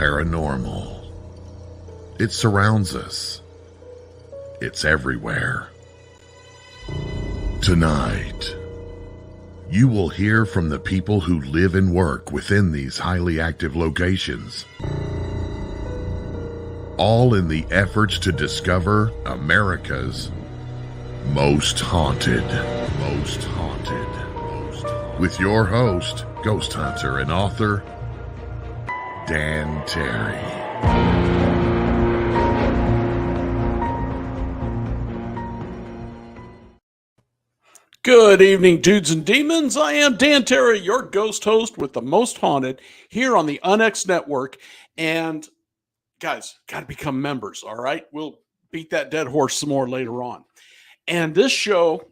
paranormal. It surrounds us. It's everywhere. Tonight, you will hear from the people who live and work within these highly active locations, all in the efforts to discover America's most haunted. With your host, ghost hunter and author, Dan Terry. Good evening, dudes and demons. I am Dan Terry, your ghost host with the most haunted here on the UNX Network. And guys, got to become members, all right? We'll beat that dead horse some more later on. And this show,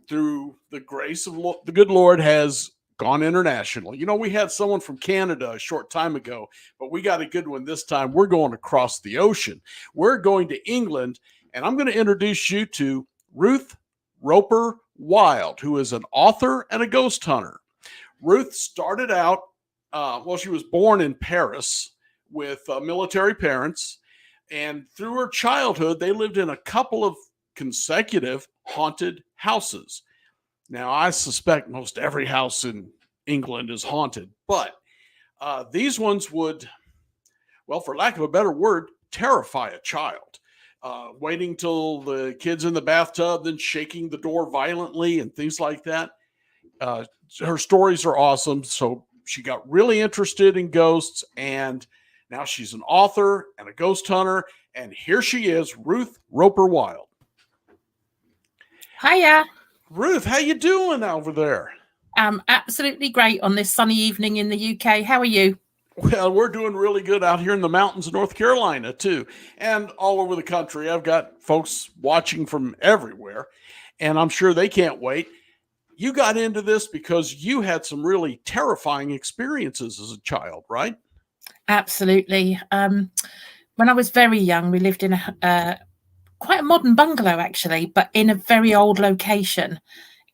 through the grace of the good Lord, has gone international. You know, we had someone from Canada a short time ago, but we got a good one this time. We're going across the ocean. We're going to England, and I'm going to introduce you to Ruth Roper Wylde, who is an author and a ghost hunter. Ruth started out, she was born in Paris with military parents, and through her childhood, they lived in a couple of consecutive haunted houses. Now, I suspect most every house in England is haunted, but these ones would, well, for lack of a better word, terrify a child. Waiting till the kid's in the bathtub, then shaking the door violently and things like that. Her stories are awesome. So she got really interested in ghosts, and now she's an author and a ghost hunter. And here she is, Ruth Roper Wylde. Hiya. Ruth, how you doing over there? Absolutely great on this sunny evening in the UK. How are you? Well, we're doing really good out here in the mountains of North Carolina, too, and all over the country. I've got folks watching from everywhere, and I'm sure they can't wait. You got into this because you had some really terrifying experiences as a child, right? Absolutely. When I was very young, we lived in quite a modern bungalow, actually, but in a very old location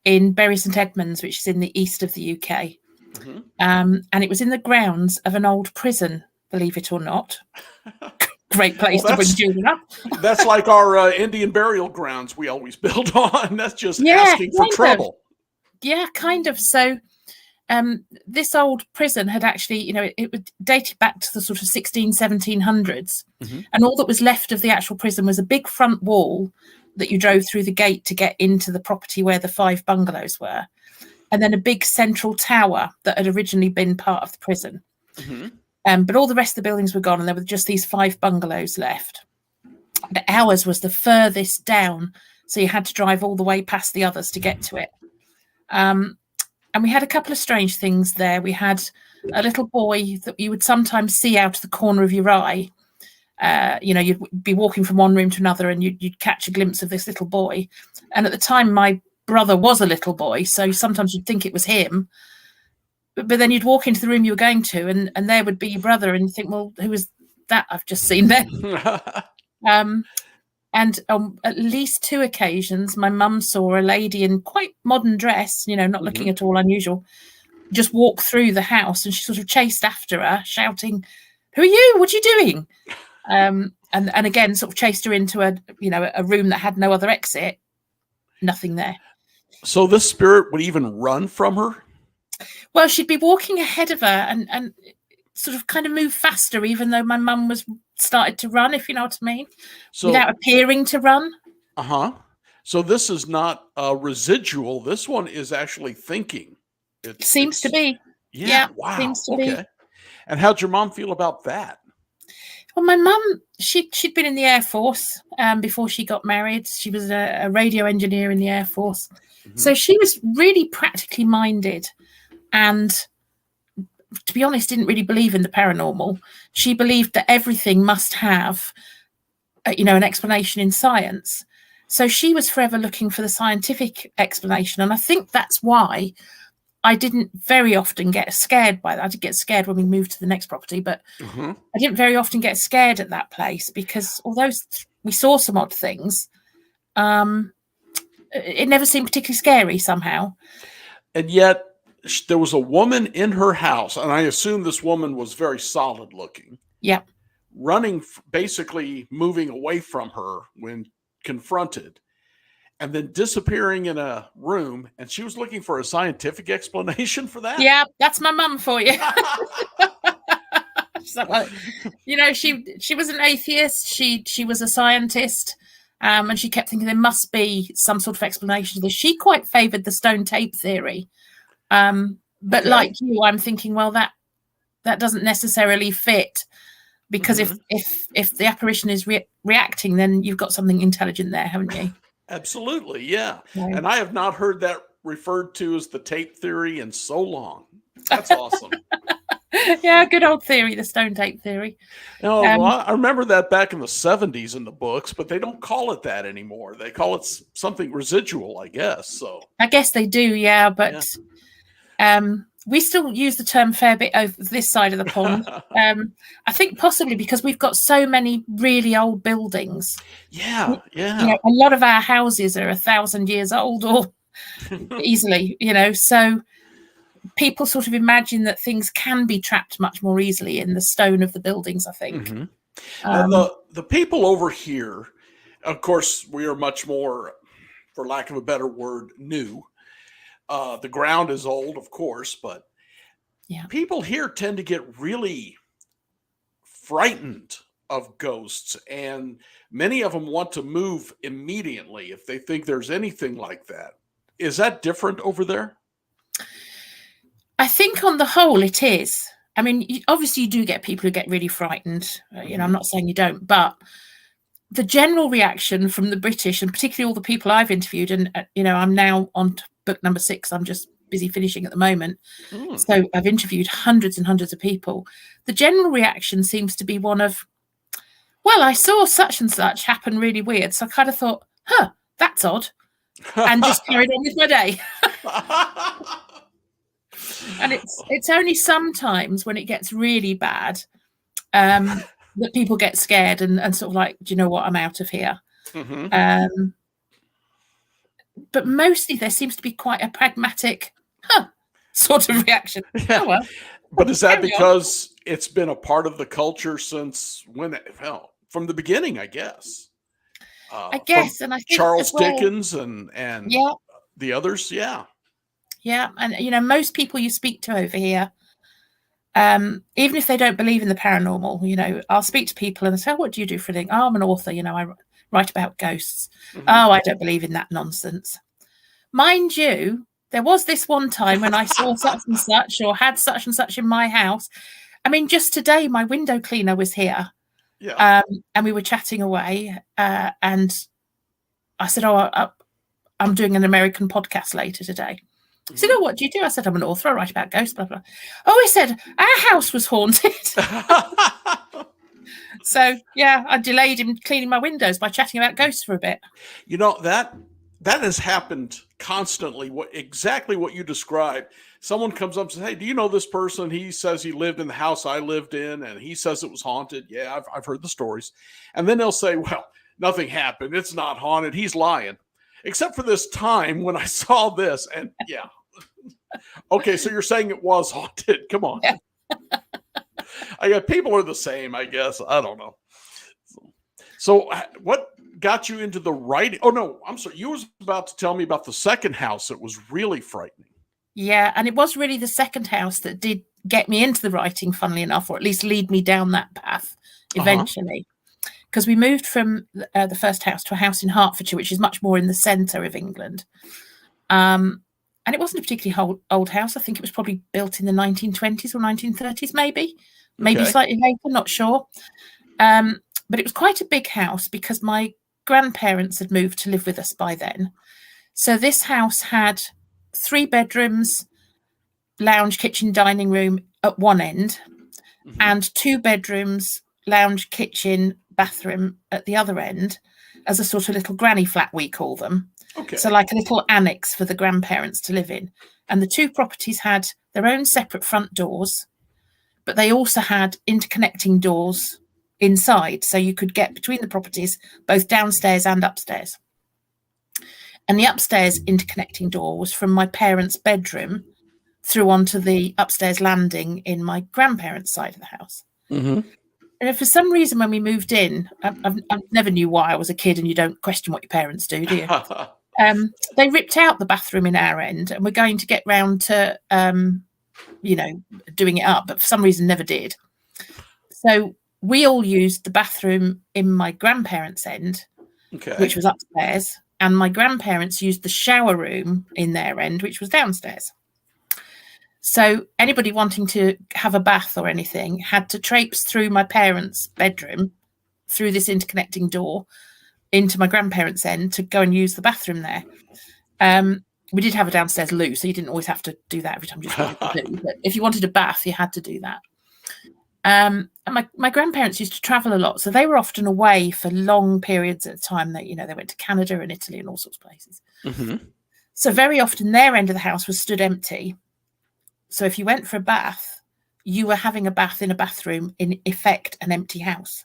in Bury St Edmunds, which is in the east of the UK. Mm-hmm. And it was in the grounds of an old prison, believe it or not. Great place to bring children up. That's like our Indian burial grounds we always build on. That's just asking for trouble. Yeah, kind of. So this old prison had actually, it dated back to the sort of 1700s. Mm-hmm. And all that was left of the actual prison was a big front wall that you drove through the gate to get into the property where the 5 bungalows were. And then a big central tower that had originally been part of the prison. Mm-hmm. But all the rest of the buildings were gone, and there were just these 5 bungalows left. But ours was the furthest down, so you had to drive all the way past the others to get to it. And we had a couple of strange things there. We had a little boy that you would sometimes see out of the corner of your eye. You'd be walking from one room to another, and you'd catch a glimpse of this little boy. And at the time, my brother was a little boy, so sometimes you'd think it was him, but then you'd walk into the room you were going to, and there would be your brother, and you think, well, who is that I've just seen there? And on at least 2 occasions, my mum saw a lady in quite modern dress, not looking at all unusual, just walk through the house, and she sort of chased after her, shouting, "Who are you? What are you doing?" And again, sort of chased her into a room that had no other exit. Nothing there. So this spirit would even run from her? Well, she'd be walking ahead of her and sort of kind of move faster, even though my mum was started to run, if you know what I mean, without appearing to run. Uh-huh. So this is not a residual. This one is actually thinking. It seems to be. Yeah. Wow. Seems to be. And how'd your mom feel about that? Well, my mum, she'd been in the Air Force before she got married. She was a radio engineer in the Air Force. Mm-hmm. So she was really practically minded, and to be honest, didn't really believe in the paranormal. She believed that everything must have, an explanation in science. So she was forever looking for the scientific explanation. And I think that's why I didn't very often get scared by that. I did get scared when we moved to the next property, but I didn't very often get scared at that place because although we saw some odd things, it never seemed particularly scary somehow. And yet there was a woman in her house, and I assume this woman was very solid looking. Yeah. running, basically moving away from her when confronted, and then disappearing in a room. And she was looking for a scientific explanation for that. Yeah, that's my mum for you. You know, she was an atheist. She was a scientist, and she kept thinking there must be some sort of explanation to this. She quite favoured the stone tape theory, but Okay. like you, I'm thinking, well, that doesn't necessarily fit, because if the apparition is reacting, then you've got something intelligent there, haven't you? Absolutely, yeah. Right. And I have not heard that referred to as the tape theory in so long. That's awesome. Yeah, good old theory, the stone tape theory. No, well, I remember that back in the 70s in the books, but they don't call it that anymore. They call it something residual, I guess. So I guess they do, yeah, but we still use the term fair bit over this side of the pond. I think possibly because we've got so many really old buildings. Yeah. You know, a lot of our houses are 1,000 years old, or easily, you know, so people sort of imagine that things can be trapped much more easily in the stone of the buildings, I think. The people over here, of course, we are much more, for lack of a better word, new. The ground is old, of course, but people here tend to get really frightened of ghosts, and many of them want to move immediately if they think there's anything like that. Is that different over there? I think on the whole it is. I mean, obviously you do get people who get really frightened. You know, I'm not saying you don't, but the general reaction from the British, and particularly all the people I've interviewed, and you know, I'm now on to book number 6. I'm just busy finishing at the moment. So I've interviewed hundreds and hundreds of people. The general reaction seems to be one of, well, I saw such and such happen really weird. So I kind of thought, that's odd. And just carried on with my day. And it's only sometimes when it gets really bad that people get scared and sort of like, do you know what, I'm out of here. But mostly there seems to be quite a pragmatic sort of reaction. Oh, well. But is that because it's been a part of the culture since when? Well, from the beginning, I guess. I guess, and I think Charles well, Dickens and the others, yeah, and you know, most people you speak to over here, even if they don't believe in the paranormal, you know, I'll speak to people and they say, "What do you do for a thing?" "Oh, I'm an author. You know, I write about ghosts." "Oh, I don't believe in that nonsense." Mind you, there was this one time when I saw such and such, or had such and such in my house. I mean, just today, my window cleaner was here. And we were chatting away, and I said, "Oh, I'm doing an American podcast later today." He said, "Oh, what do you do?" I said, "I'm an author. I write about ghosts, blah, blah." "Oh," he said, "our house was haunted." So, yeah, I delayed him cleaning my windows by chatting about ghosts for a bit. You know, that has happened constantly. Exactly what you described. Someone comes up and says, "Hey, do you know this person? He says he lived in the house I lived in, and he says it was haunted." "Yeah, I've heard the stories." And then they'll say, "Well, nothing happened. It's not haunted. He's lying. Except for this time when I saw this." And yeah. Okay, so you're saying it was haunted. Come on. Yeah. People are the same, I guess. I don't know. So what got you into the writing? Oh, no, I'm sorry. You was about to tell me about the second house that was really frightening. Yeah, and it was really the second house that did get me into the writing, funnily enough, or at least lead me down that path eventually. Because we moved from the first house to a house in Hertfordshire, which is much more in the centre of England. And it wasn't a particularly old house. I think it was probably built in the 1920s or 1930s, maybe slightly later, not sure. But it was quite a big house because my grandparents had moved to live with us by then. So this house had 3 bedrooms, lounge, kitchen, dining room at one end, and 2 bedrooms, lounge, kitchen, bathroom at the other end, as a sort of little granny flat, we call them. So like a little annex for the grandparents to live in. And the 2 properties had their own separate front doors, but they also had interconnecting doors inside, so you could get between the properties both downstairs and upstairs. And the upstairs interconnecting door was from my parents' bedroom through onto the upstairs landing in my grandparents' side of the house. And for some reason, when we moved in, I never knew why. I was a kid, and you don't question what your parents do you? They ripped out the bathroom in our end, and we're going to get round to, doing it up, but for some reason never did. So we all used the bathroom in my grandparents' end, which was upstairs, and my grandparents used the shower room in their end, which was downstairs. So anybody wanting to have a bath or anything had to traipse through my parents' bedroom, through this interconnecting door, into my grandparents' end to go and use the bathroom there. We did have a downstairs loo, so you didn't always have to do that every time you just wanted to do. But if you wanted a bath, you had to do that. And my grandparents used to travel a lot, so they were often away for long periods at a time. They went to Canada and Italy and all sorts of places. Mm-hmm. So very often their end of the house was stood empty. So if you went for a bath, you were having a bath in a bathroom, in effect, an empty house.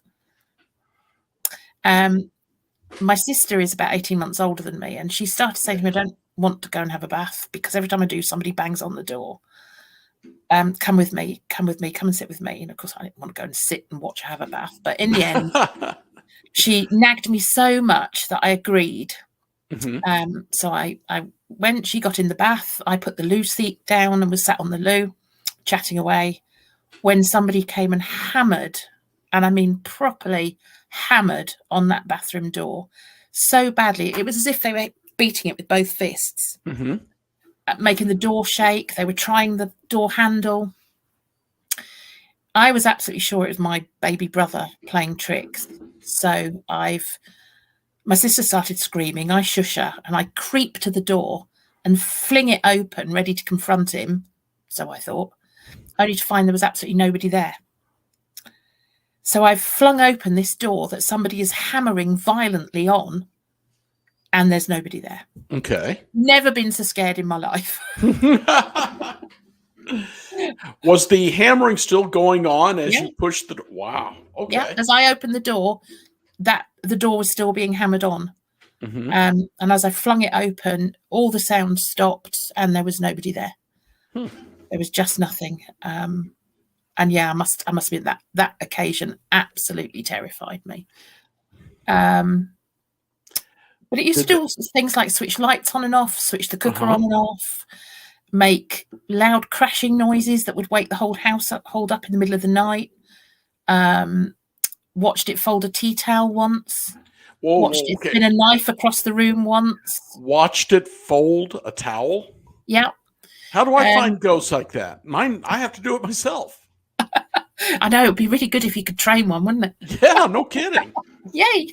My sister is about 18 months older than me, and she started saying to me, I don't want to go and have a bath because every time I do, somebody bangs on the door. Come with me, come and sit with me. And of course, I didn't want to go and sit and watch her have a bath. But in the end, she nagged me so much that I agreed. Mm-hmm. So I went, she got in the bath. I put the loo seat down and was sat on the loo, chatting away, when somebody came and hammered, and I mean properly hammered on that bathroom door so badly. It was as if they were beating it with both fists, mm-hmm. Making the door shake. They were trying the door handle. I was absolutely sure it was my baby brother playing tricks. So my sister started screaming. I shush her and I creep to the door and fling it open, ready to confront him. So I thought, only to find there was absolutely nobody there. So I've flung open this door that somebody is hammering violently on, and there's nobody there. Okay. Never been so scared in my life. Was the hammering still going on as you pushed the door? Wow. Okay. Yeah, as I opened the door, the door was still being hammered on. Mm-hmm. And as I flung it open, all the sound stopped and there was nobody there. There was just nothing. And yeah, I must admit that occasion absolutely terrified me. But it used to do all sorts of things like switch lights on and off, switch the cooker on and off, make loud crashing noises that would wake the whole house up, hold up in the middle of the night. Watched it fold a tea towel once. Whoa, watched it spin a knife across the room once. Watched it fold a towel? Yeah. How do I find ghosts like that? Mine, I have to do it myself. I know, it'd be really good if you could train one, wouldn't it? Yeah, no kidding. Yay.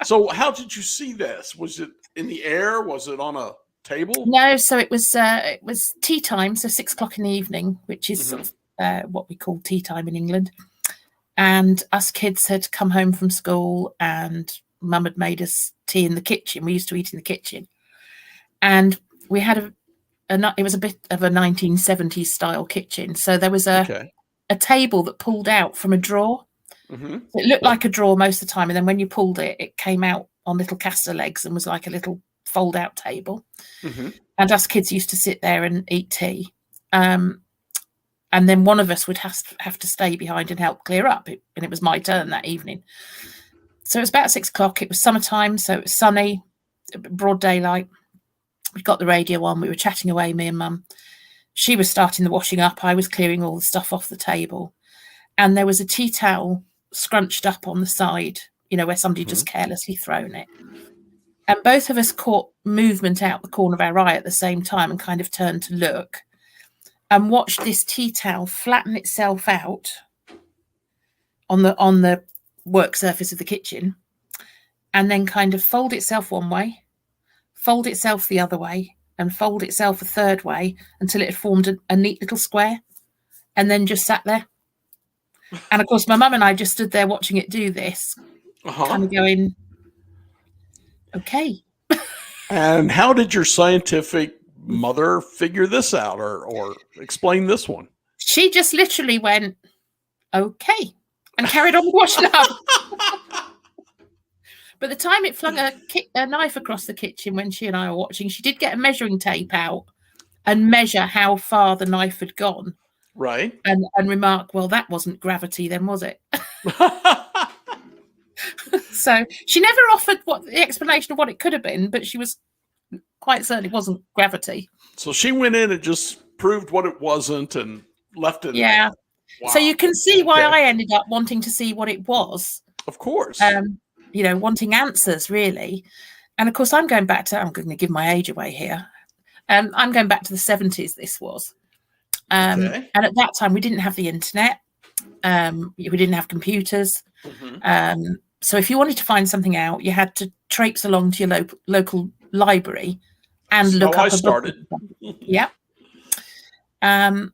So how did you see this? Was it in the air? Was it on a table? No, so it was tea time, so 6:00 in the evening, which is sort of what we call tea time in England. And us kids had come home from school and Mum had made us tea in the kitchen. We used to eat in the kitchen. And we had it was a bit of a 1970s style kitchen. So there was a table that pulled out from a drawer. Mm-hmm. It looked like a drawer most of the time. And then when you pulled it, it came out on little caster legs and was like a little fold out table. Mm-hmm. And us kids used to sit there and eat tea. And then one of us would have to stay behind and help clear up. And it was my turn that evening. So it was about 6:00. It was summertime, so it was sunny, broad daylight. We got the radio on. We were chatting away, me and Mum. She was starting the washing up. I was clearing all the stuff off the table. And there was a tea towel scrunched up on the side, where somebody just carelessly thrown it. And both of us caught movement out the corner of our eye at the same time and kind of turned to look and watched this tea towel flatten itself out on the work surface of the kitchen and then kind of fold itself one way, fold itself the other way, and fold itself a third way until it had formed a neat little square and then just sat there. And of course, my mum and I just stood there watching it do this, kind of going, okay. And how did your scientific mother figure this out or explain this one? She just literally went, okay, and carried on washing up. But the time it flung a knife across the kitchen when she and I were watching, she did get a measuring tape out and measure how far the knife had gone. Right. And remark, well, that wasn't gravity then, was it? So she never offered what the explanation of what it could have been, but she was quite certainly wasn't gravity. So she went in and just proved what it wasn't and left it. Yeah. Wow. So you can see why I ended up wanting to see what it was. Of course. You know, wanting answers, really. And of course, I'm going back to, I'm going to give my age away here. I'm going back to the 70s, this was. And at that time, we didn't have the internet. We didn't have computers. So if you wanted to find something out, you had to traipse along to your local library and look up a book. Yeah. And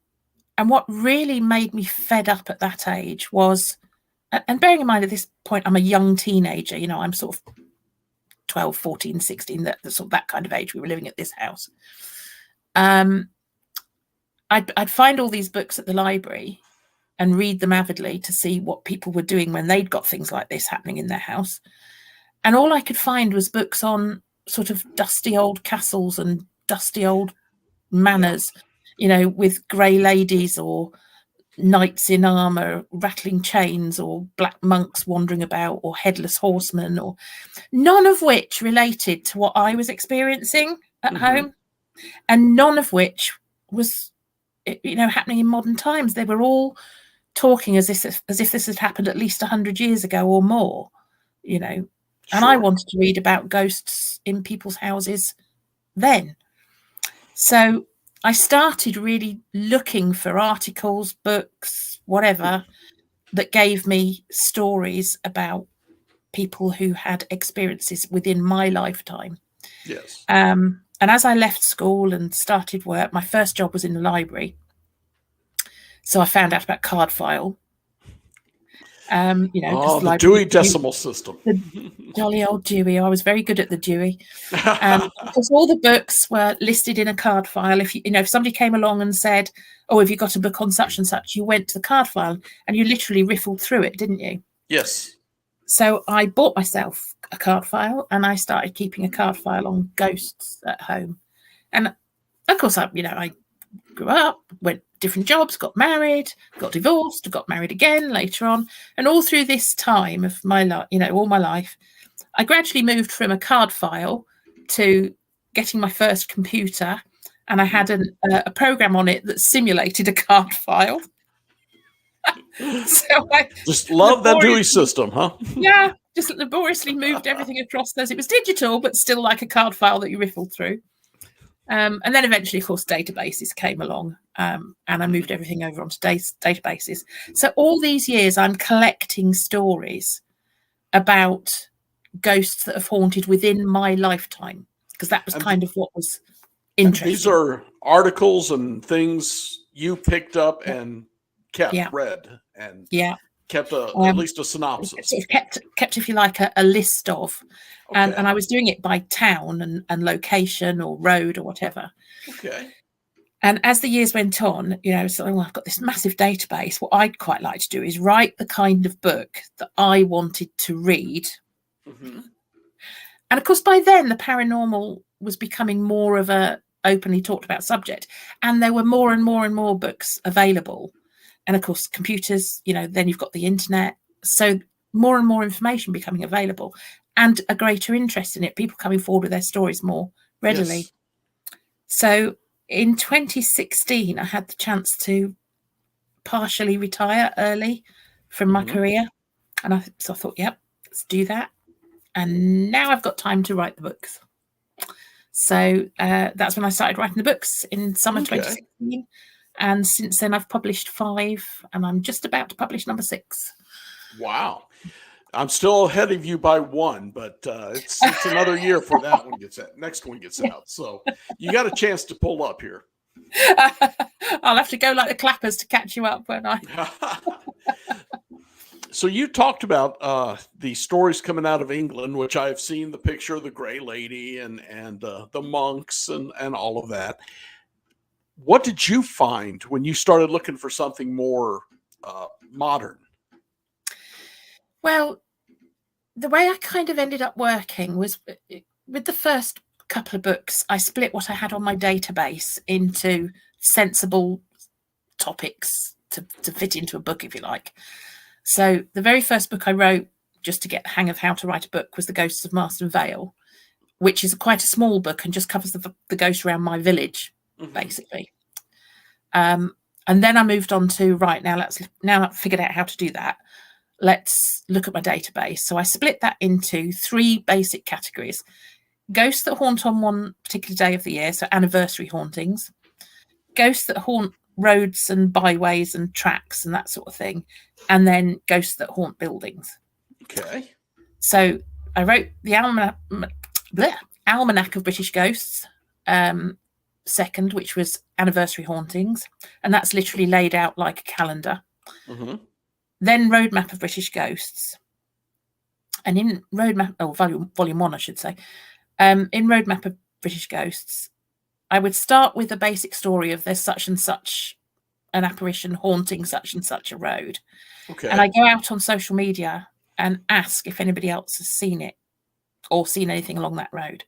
what really made me fed up at that age was, and bearing in mind at this point, I'm a young teenager, you know, I'm sort of 12, 14, 16, that kind of age we were living at this house. I'd find all these books at the library and read them avidly to see what people were doing when they'd got things like this happening in their house. And all I could find was books on sort of dusty old castles and dusty old manors, you know, with grey ladies or knights in armour rattling chains or black monks wandering about or headless horsemen, or none of which related to what I was experiencing at home, and none of which was, you know, happening in modern times. They were all talking as if this had happened at least 100 years ago or more, you know. And I wanted to read about ghosts in people's houses then. So I started really looking for articles, books, whatever, that gave me stories about people who had experiences within my lifetime. Yes. And as I left school and started work, my first job was in the library. So I found out about card file. You know, the Dewey Decimal System. The jolly old Dewey. I was very good at the Dewey. Because all the books were listed in a card file. If if somebody came along and said, "Oh, have you got a book on such and such?" you went to the card file and you literally riffled through it, didn't you? Yes. So I bought myself a card file and I started keeping a card file on ghosts at home. And of course, I grew up, went different jobs, got married, got divorced, got married again later on. And all through this time of my life, all my life, I gradually moved from a card file to getting my first computer. And I had a program on it that simulated a card file. So I just love that Dewey system, huh? Yeah, just laboriously moved everything across those. It was digital, but still like a card file that you riffled through. And then eventually, of course, databases came along, and I moved everything over onto databases. So all these years, I'm collecting stories about ghosts that have haunted within my lifetime, because that was kind of what was interesting. These are articles and things you picked up and kept, read, and kept at least a synopsis. Sort of kept, if you like, a list of. And I was doing it by town and location or road or whatever. Okay. And as the years went on, so I've got this massive database. What I'd quite like to do is write the kind of book that I wanted to read. And of course, by then, the paranormal was becoming more of a openly talked about subject. And there were more and more and more books available. And of course, computers, then you've got the internet. So more and more information becoming available. And a greater interest in it, people coming forward with their stories more readily. Yes. So in 2016, I had the chance to partially retire early from my career. And so I thought, yep, let's do that. And now I've got time to write the books. So that's when I started writing the books in summer 2016. And since then, I've published 5, and I'm just about to publish number 6. Wow. I'm still ahead of you by 1, but it's another year before that one gets out. Next one gets out. So you got a chance to pull up here. I'll have to go like the clappers to catch you up, won't I? So you talked about the stories coming out of England, which I've seen the picture of the Grey Lady and the monks and all of that. What did you find when you started looking for something more modern? Well, the way I kind of ended up working was with the first couple of books, I split what I had on my database into sensible topics to fit into a book, if you like. So the very first book I wrote, just to get the hang of how to write a book, was The Ghosts of Marston Vale, which is quite a small book and just covers the ghosts around my village, basically. And then I moved on to, right, now I've figured out how to do that. Let's look at my database. So I split that into 3 basic categories: ghosts that haunt on one particular day of the year, so anniversary hauntings; ghosts that haunt roads and byways and tracks and that sort of thing; and then ghosts that haunt buildings. Okay. So I wrote the Almanac of British Ghosts, second, which was anniversary hauntings, and that's literally laid out like a calendar. Then Roadmap of British Ghosts, and in Roadmap, volume 1, I should say, in Roadmap of British Ghosts, I would start with a basic story of there's such and such an apparition haunting such and such a road. Okay. And I go out on social media and ask if anybody else has seen it or seen anything along that road.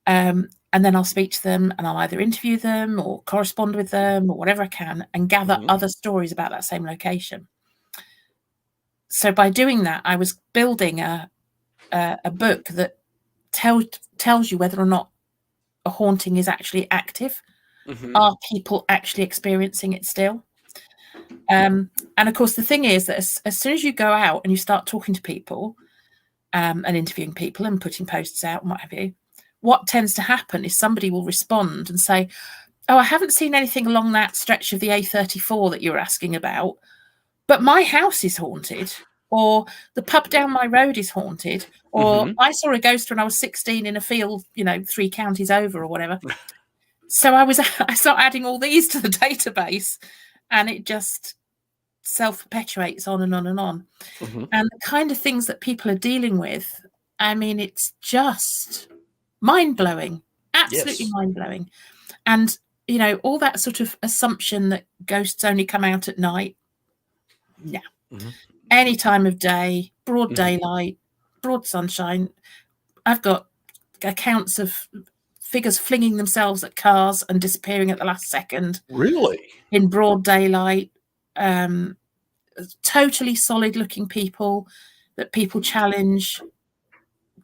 And then I'll speak to them, and I'll either interview them or correspond with them or whatever I can, and gather other stories about that same location. So by doing that, I was building a book that tells you whether or not a haunting is actually active. Are people actually experiencing it still? And of course, the thing is that as soon as you go out and you start talking to people and interviewing people and putting posts out and what have you, what tends to happen is somebody will respond and say, oh, I haven't seen anything along that stretch of the A34 that you were asking about, but my house is haunted, or the pub down my road is haunted, or I saw a ghost when I was 16 in a field, 3 counties over or whatever. So I started adding all these to the database, and it just self-perpetuates on and on and on. And the kind of things that people are dealing with, I mean, it's just mind-blowing, absolutely mind-blowing. And, all that sort of assumption that ghosts only come out at night. No. Any time of day, broad daylight, broad sunshine. I've got accounts of figures flinging themselves at cars and disappearing at the last second. Really? In broad daylight. Totally solid looking people that people challenge,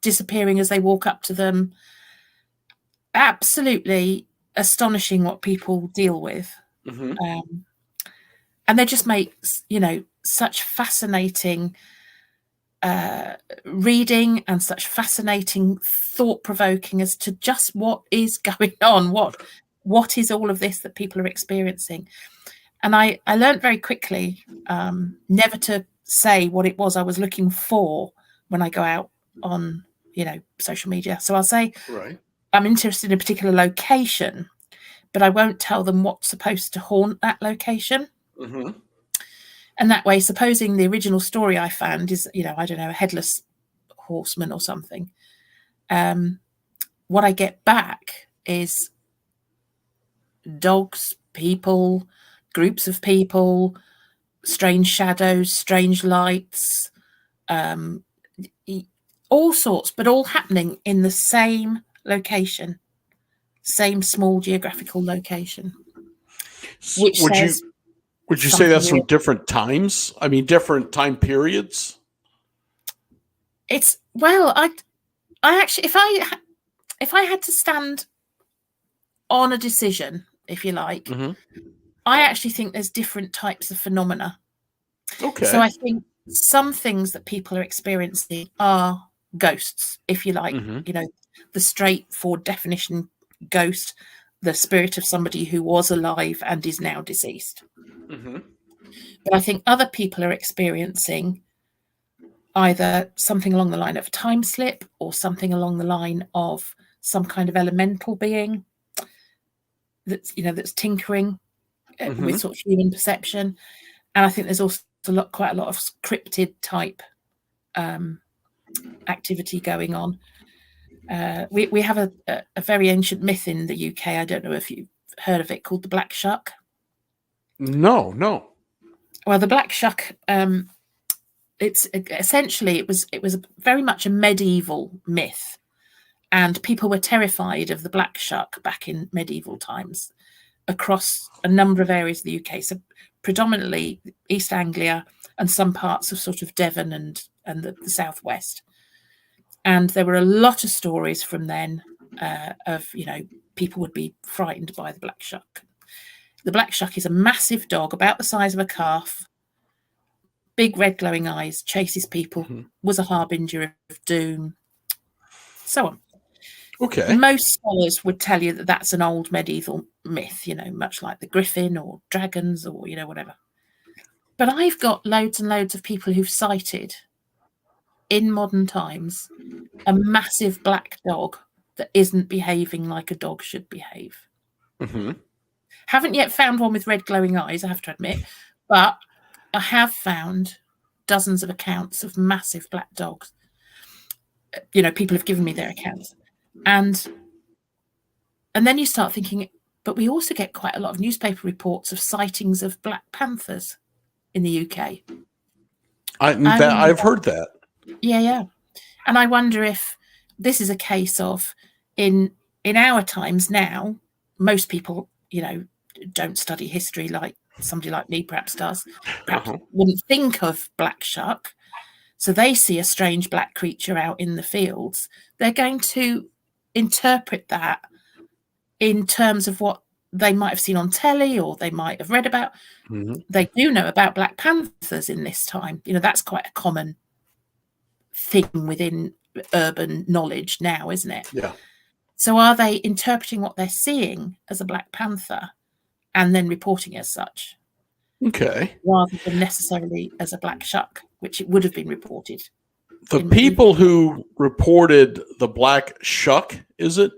disappearing as they walk up to them. Absolutely astonishing what people deal with. And they just make, such fascinating reading and such fascinating thought-provoking as to just what is going on, what is all of this that people are experiencing. And I learned very quickly never to say what it was I was looking for when I go out on, social media. So I'll say, I'm interested in a particular location, but I won't tell them what's supposed to haunt that location. And that way, supposing the original story I found is, I don't know, a headless horseman or something, what I get back is dogs, people, groups of people, strange shadows, strange lights, all sorts, but all happening in the same location, same small geographical location. Which would you say that's from different times? I mean, different time periods? It's, well, I actually, if I had to stand on a decision, if you like, I actually think there's different types of phenomena. Okay. So I think some things that people are experiencing are ghosts, if you like, the straightforward definition ghost, the spirit of somebody who was alive and is now deceased. But I think other people are experiencing either something along the line of a time slip or something along the line of some kind of elemental being that's, that's tinkering with sort of human perception. And I think there's also quite a lot of cryptid type activity going on. We have a very ancient myth in the UK. I don't know if you've heard of it, called the Black Shuck. No. Well, the Black Shuck, it's essentially it was very much a medieval myth, and people were terrified of the Black Shuck back in medieval times. across a number of areas of the UK, so predominantly East Anglia and some parts of sort of Devon and the southwest. And there were a lot of stories from then of, people would be frightened by the black shuck. The black shuck is a massive dog about the size of a calf, big red glowing eyes, chases people, was a harbinger of doom, so on. Okay. Most scholars would tell you that that's an old medieval myth, much like the griffin or dragons or, whatever. But I've got loads and loads of people who've cited in modern times a massive black dog that isn't behaving like a dog should behave. Haven't yet found one with red glowing eyes, I have to admit, but I have found dozens of accounts of massive black dogs. People have given me their accounts. And then you start thinking, but we also get quite a lot of newspaper reports of sightings of black panthers in the UK. I've heard that. Yeah. And I wonder if this is a case of in our times now, most people, don't study history like somebody like me perhaps does, perhaps wouldn't think of black shuck. So they see a strange black creature out in the fields. They're going to interpret that in terms of what they might have seen on telly or they might have read about. They do know about black panthers in this time. That's quite a common thing within urban knowledge now, isn't it? Yeah. So are they interpreting what they're seeing as a black panther and then reporting as such? Okay. Rather than necessarily as a black shuck, which it would have been reported. The people who reported the black shuck, is it?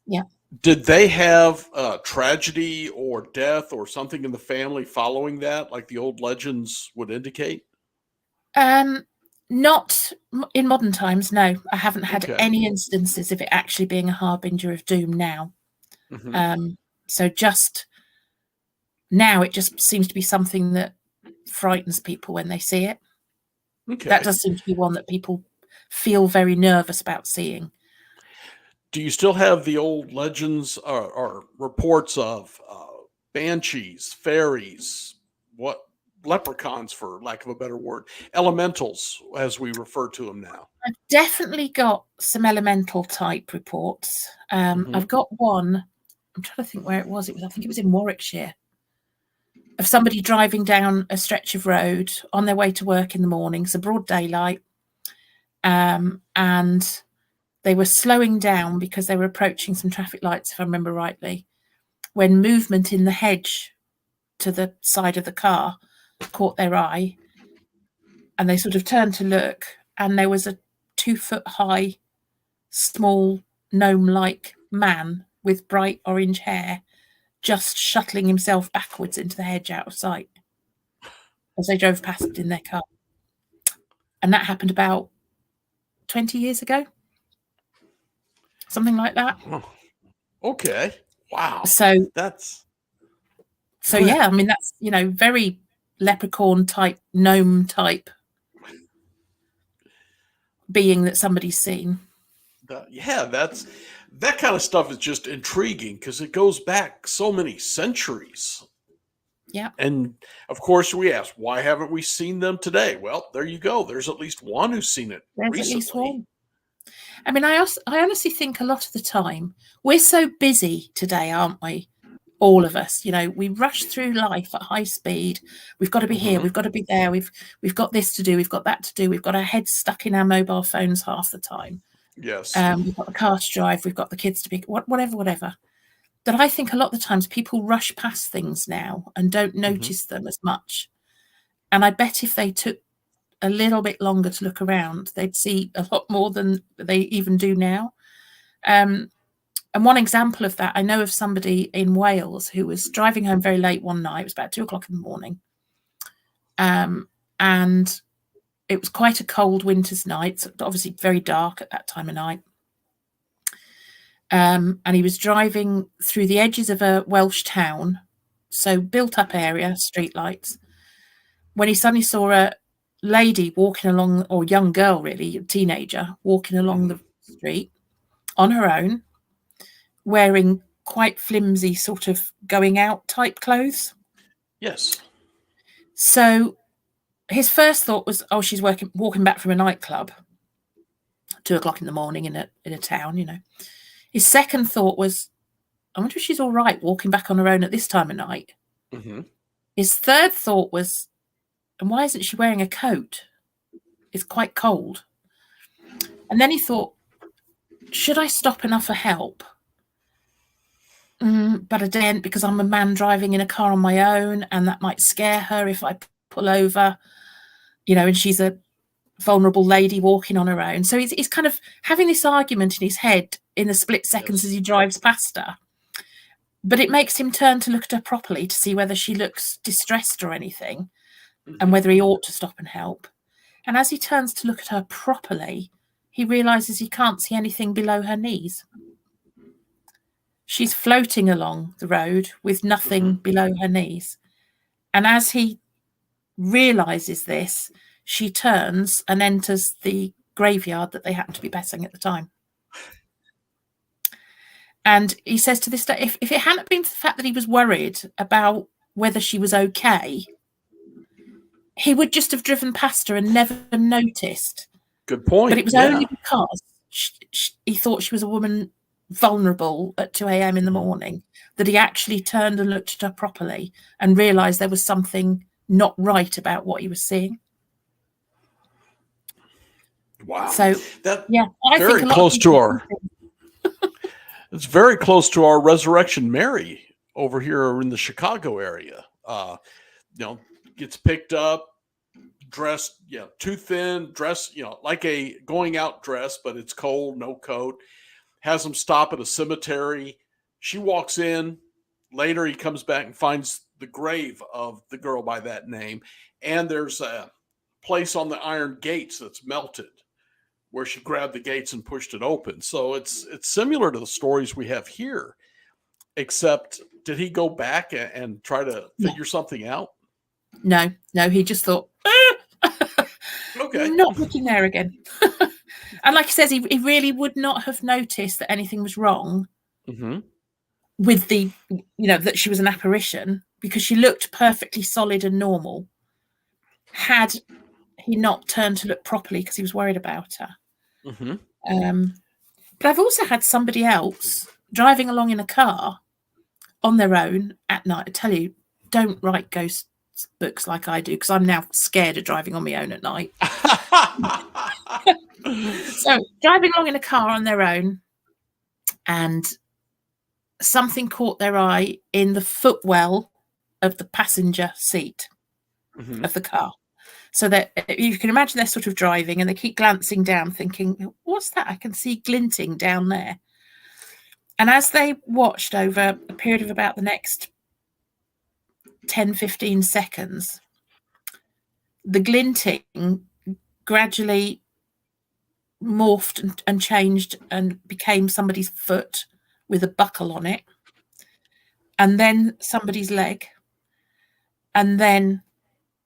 Yeah. Did they have a tragedy or death or something in the family following that, like the old legends would indicate? Not in modern times, no. I haven't had any instances of it actually being a harbinger of doom now. So just now it just seems to be something that frightens people when they see it. That does seem to be one that people feel very nervous about seeing. Do you still have the old legends or reports of banshees, fairies, leprechauns, for lack of a better word, elementals, as we refer to them now? I've definitely got some elemental type reports. I've got one. I'm trying to think where it was. I think it was in Warwickshire. Of somebody driving down a stretch of road on their way to work in the morning, so broad daylight, and they were slowing down because they were approaching some traffic lights, if I remember rightly, when movement in the hedge to the side of the car caught their eye, and they sort of turned to look, and there was a 2-foot-high, small, gnome-like man with bright orange hair just shuttling himself backwards into the hedge out of sight as they drove past in their car. And that happened about 20 years ago. Something like that. Oh, okay. Wow. So that's yeah, I mean, that's, very leprechaun type, gnome type being that somebody's seen. That kind of stuff is just intriguing because it goes back so many centuries. Yeah. And of course we ask, why haven't we seen them today? Well, there you go. There's at least one who's seen it recently. At least one. I mean, I honestly think a lot of the time we're so busy today, aren't we? All of us, we rush through life at high speed. We've got to be here. We've got to be there. We've got this to do. We've got that to do. We've got our heads stuck in our mobile phones half the time. Yes. We've got the car to drive. We've got the kids to be whatever. That I think a lot of the times people rush past things now and don't notice them as much. And I bet if they took a little bit longer to look around, they'd see a lot more than they even do now. And one example of that, I know of somebody in Wales who was driving home very late one night. It was about 2:00 in the morning. And it was quite a cold winter's night, so obviously very dark at that time of night. And he was driving through the edges of a Welsh town, so built up area, street lights, when he suddenly saw a lady walking along, or young girl really, a teenager, walking along the street on her own, wearing quite flimsy sort of going out type clothes. Yes. So his first thought was, oh, she's walking back from a nightclub, 2:00 in the morning in a town, you know. His second thought was, I wonder if she's all right walking back on her own at this time of night. Mm-hmm. His third thought was, and why isn't she wearing a coat? It's quite cold. And then he thought, should I stop and offer help? But I daren't, because I'm a man driving in a car on my own, and that might scare her if I pull over, you know, and she's a vulnerable lady walking on her own. So he's kind of having this argument in his head in the split seconds as he drives past her. But it makes him turn to look at her properly to see whether she looks distressed or anything, and whether he ought to stop and help. And as he turns to look at her properly, he realizes he can't see anything below her knees. She's floating along the road with nothing below her knees. And as he realizes this, she turns and enters the graveyard that they happen to be passing at the time. And he says to this day, if it hadn't been for the fact that he was worried about whether she was okay, he would just have driven past her and never noticed. Good point. But it was only because he thought she was a woman vulnerable at 2 a.m. in the morning that he actually turned and looked at her properly and realised there was something not right about what he was seeing. Wow. So I very think close to our it's very close to our Resurrection Mary over here in the Chicago area. Gets picked up, dressed, too thin, dressed, like a going out dress, but it's cold, no coat. Has him stop at a cemetery. She walks in. Later, he comes back and finds the grave of the girl by that name. And there's a place on the iron gates that's melted, where she grabbed the gates and pushed it open. So it's similar to the stories we have here, except did he go back and try to figure something out? No, he just thought, okay, not looking there again. And like he says, he really would not have noticed that anything was wrong with the, that she was an apparition, because she looked perfectly solid and normal, had he not turned to look properly because he was worried about her. But I've also had somebody else driving along in a car on their own at night. I tell you, don't write ghost books like I do, because I'm now scared of driving on my own at night. So driving along in a car on their own, and something caught their eye in the footwell of the passenger seat of the car. So that you can imagine they're sort of driving and they keep glancing down thinking, what's that? I can see glinting down there. And as they watched over a period of about the next 10, 15 seconds, the glinting gradually morphed and changed and became somebody's foot with a buckle on it, and then somebody's leg, and then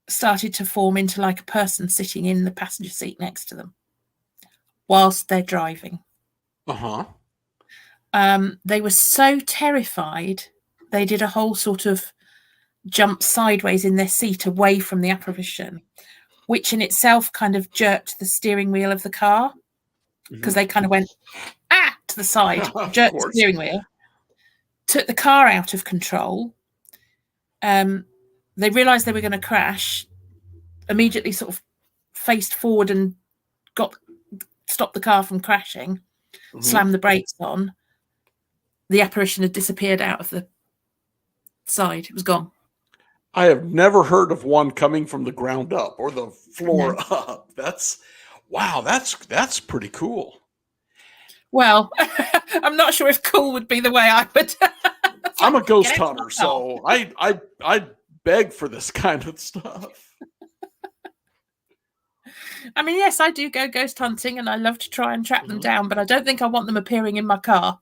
started to form into like a person sitting in the passenger seat next to them whilst they're driving. They were so terrified they did a whole sort of jump sideways in their seat away from the apparition, which in itself kind of jerked the steering wheel of the car, because they kind of went to the side, jerked the steering wheel, took the car out of control. They realised they were going to crash, immediately sort of faced forward and stopped the car from crashing, slammed the brakes on. The apparition had disappeared out of the side. It was gone. I have never heard of one coming from the ground up or the floor up. That's pretty cool. Well, I'm not sure if cool would be the way I would. I'm a ghost hunter, so I beg for this kind of stuff. I mean, yes, I do go ghost hunting and I love to try and track them down, but I don't think I want them appearing in my car.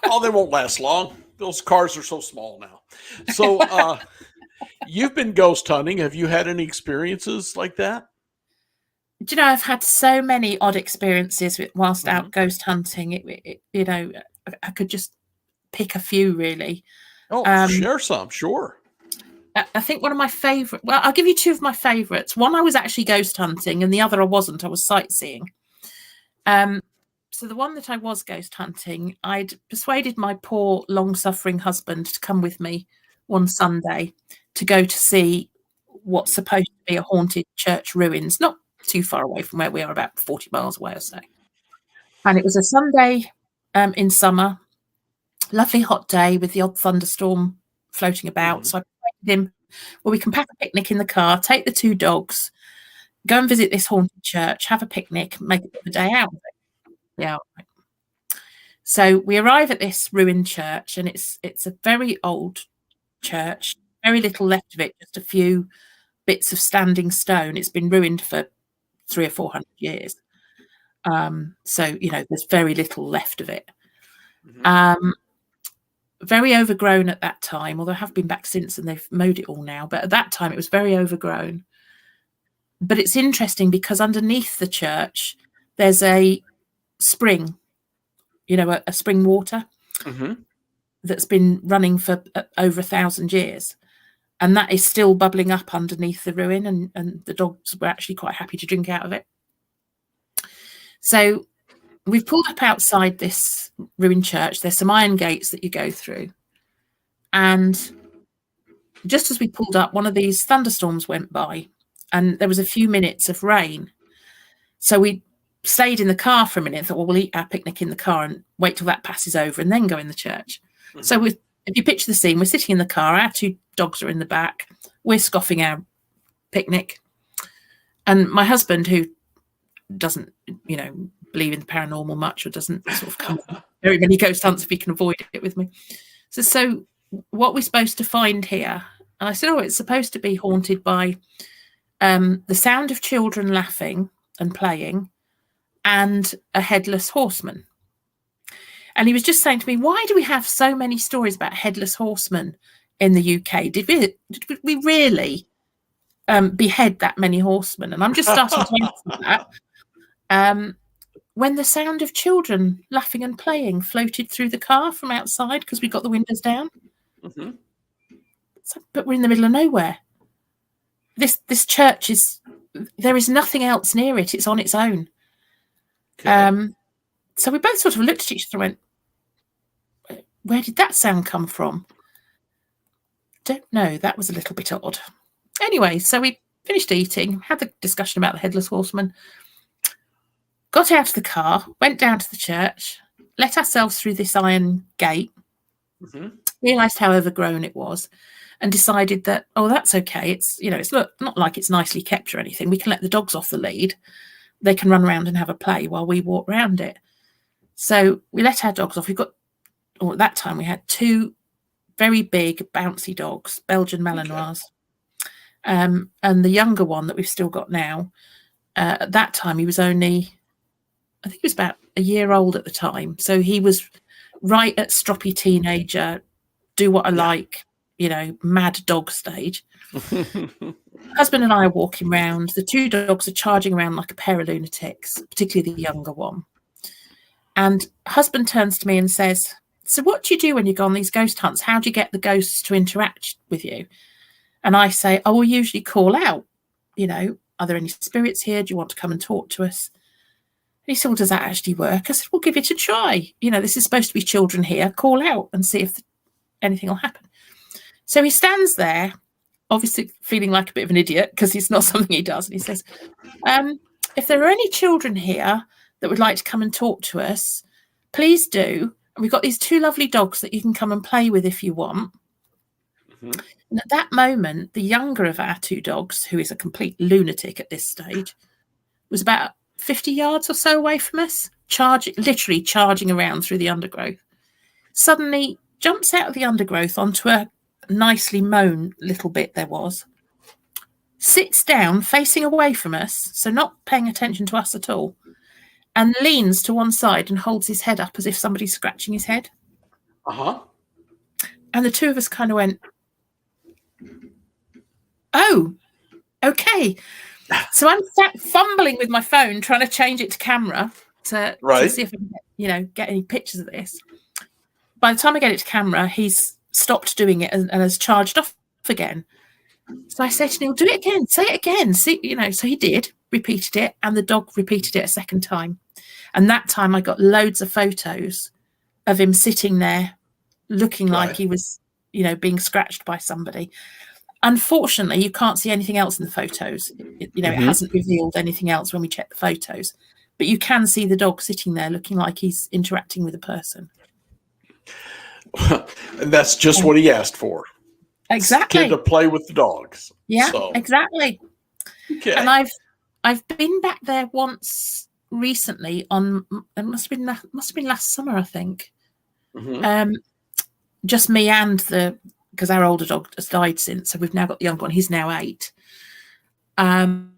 Oh, they won't last long. Those cars are so small now. So you've been ghost hunting. Have you had any experiences like that? Do you know, I've had so many odd experiences whilst out ghost hunting. I could just pick a few, really. Share some, sure. I think one of my favourite, well, I'll give you two of my favourites. One I was actually ghost hunting, and the other I wasn't. I was sightseeing. So the one that I was ghost hunting, I'd persuaded my poor, long-suffering husband to come with me one Sunday to go to see what's supposed to be a haunted church ruins, not too far away from where we are, about 40 miles away or so. And it was a Sunday in summer, lovely hot day with the odd thunderstorm floating about. So I persuaded him, well, we can pack a picnic in the car, take the two dogs, go and visit this haunted church, have a picnic, make a bit of a day out of it. Yeah. So we arrive at this ruined church, and it's a very old church, very little left of it, just a few bits of standing stone. It's been ruined for 300 or 400 years. So, there's very little left of it. Very overgrown at that time, although I have been back since and they've mowed it all now. But at that time, it was very overgrown. But it's interesting because underneath the church, there's a spring, a spring water that's been running for over 1,000 years. And that is still bubbling up underneath the ruin. And the dogs were actually quite happy to drink out of it. So we've pulled up outside this ruined church. There's some iron gates that you go through. And just as we pulled up, one of these thunderstorms went by, and there was a few minutes of rain. So we stayed in the car for a minute and thought, well, we'll eat our picnic in the car and wait till that passes over and then go in the church. So if you picture the scene, we're sitting in the car, our two dogs are in the back, we're scoffing our picnic. And my husband, who doesn't, believe in the paranormal much, or doesn't sort of come very many ghost hunts if he can avoid it with me. So what we're supposed to find here? And I said, it's supposed to be haunted by the sound of children laughing and playing and a headless horseman. And he was just saying to me, why do we have so many stories about headless horsemen in the UK? Did we really behead that many horsemen? And I'm just starting to answer that. When the sound of children laughing and playing floated through the car from outside because we got the windows down. But we're in the middle of nowhere. This church there is nothing else near it. It's on its own. Okay. So we both sort of looked at each other and went, where did that sound come from? Don't know. That was a little bit odd. Anyway, so we finished eating, had the discussion about the headless horseman, got out of the car, went down to the church, let ourselves through this iron gate, realised how overgrown it was, and decided that, that's okay. It's, it's not like it's nicely kept or anything. We can let the dogs off the lead. They can run around and have a play while we walk around it. So we let our dogs off. At that time we had two very big, bouncy dogs, Belgian Malinois. And the younger one that we've still got now, at that time he was only, I think he was about a year old at the time. So he was right at stroppy teenager, do what I like, mad dog stage. Husband and I are walking around. The two dogs are charging around like a pair of lunatics, particularly the younger one. And husband turns to me and says, so what do you do when you go on these ghost hunts? How do you get the ghosts to interact with you? And I say, we usually call out, are there any spirits here? Do you want to come and talk to us? And he said, well, does that actually work? I said, we'll give it a try. This is supposed to be children here. Call out and see if anything will happen. So he stands there, obviously feeling like a bit of an idiot because it's not something he does. And he says, if there are any children here that would like to come and talk to us, please do. And we've got these two lovely dogs that you can come and play with if you want. And at that moment, the younger of our two dogs, who is a complete lunatic at this stage, was about 50 yards or so away from us, literally charging around through the undergrowth. Suddenly jumps out of the undergrowth onto a nicely mown little bit there was, sits down facing away from us, so not paying attention to us at all, and leans to one side and holds his head up as if somebody's scratching his head. And the two of us kind of went, oh, okay. So I'm sat fumbling with my phone, trying to change it to camera to see if I can get any pictures of this. by the time I get it to camera, he's stopped doing it and has charged off again. So I said to Neil, do it again, say it again. See, so he did, repeated it, and the dog repeated it a second time. And that time I got loads of photos of him sitting there looking like he was, being scratched by somebody. Unfortunately, you can't see anything else in the photos. It hasn't revealed anything else when we check the photos. But you can see the dog sitting there looking like he's interacting with a person. And that's just what he asked for. Exactly. Kid to play with the dogs. Yeah, exactly. Okay. And I've been back there once recently it must have been last summer, I think. Just me and because our older dog has died since, so we've now got the young one. He's now 8. And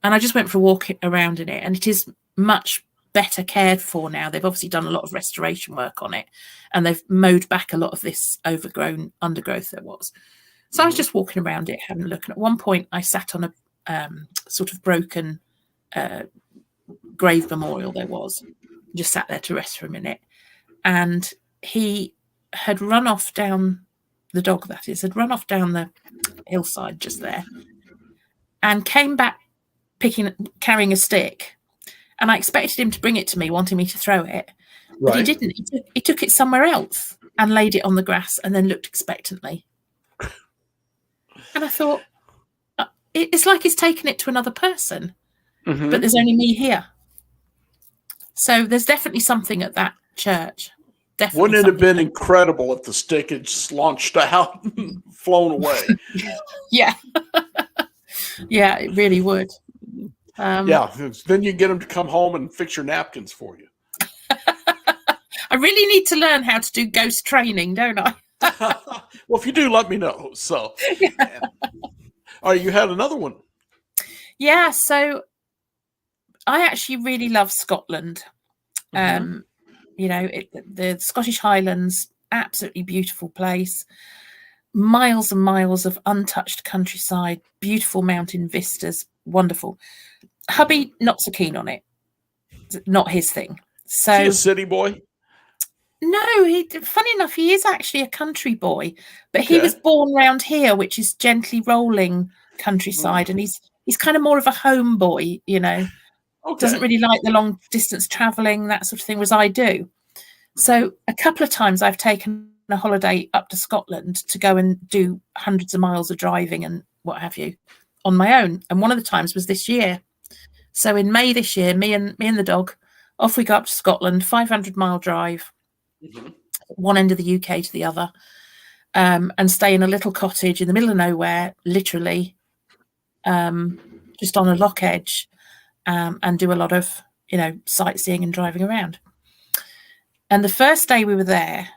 I just went for a walk around in it, and it is much better cared for now. They've obviously done a lot of restoration work on it, and they've mowed back a lot of this overgrown undergrowth there was. So I was just walking around it, having a look. And at one point, I sat on a sort of broken grave memorial there was. Just sat there to rest for a minute. And he had run off down, the dog that is, had run off down the hillside just there and came back carrying a stick. And I expected him to bring it to me, wanting me to throw it. But he didn't. He took it somewhere else and laid it on the grass and then looked expectantly. And I thought, it's like he's taken it to another person, but there's only me here. So there's definitely something at that church. Definitely. Wouldn't it have been incredible if the stick had launched out and flown away? Yeah. Yeah, it really would. Then you get them to come home and fix your napkins for you. I really need to learn how to do ghost training, don't I? Well, if you do, let me know. So, you had another one. Yeah, so I actually really love Scotland. The Scottish Highlands, absolutely beautiful place. Miles and miles of untouched countryside, beautiful mountain vistas, wonderful. Hubby, not so keen on it. Not his thing. So, is he a city boy? No, funny enough, he is actually a country boy, but he was born round here, which is gently rolling countryside, and he's kind of more of a home boy, doesn't really like the long distance traveling, that sort of thing, as I do. So a couple of times I've taken a holiday up to Scotland to go and do hundreds of miles of driving and what have you on my own. And one of the times was this year. So in May this year, me and the dog, off we go up to Scotland, 500-mile drive, one end of the UK to the other, and stay in a little cottage in the middle of nowhere, literally, just on a lock edge, and do a lot of, sightseeing and driving around. And the first day we were there,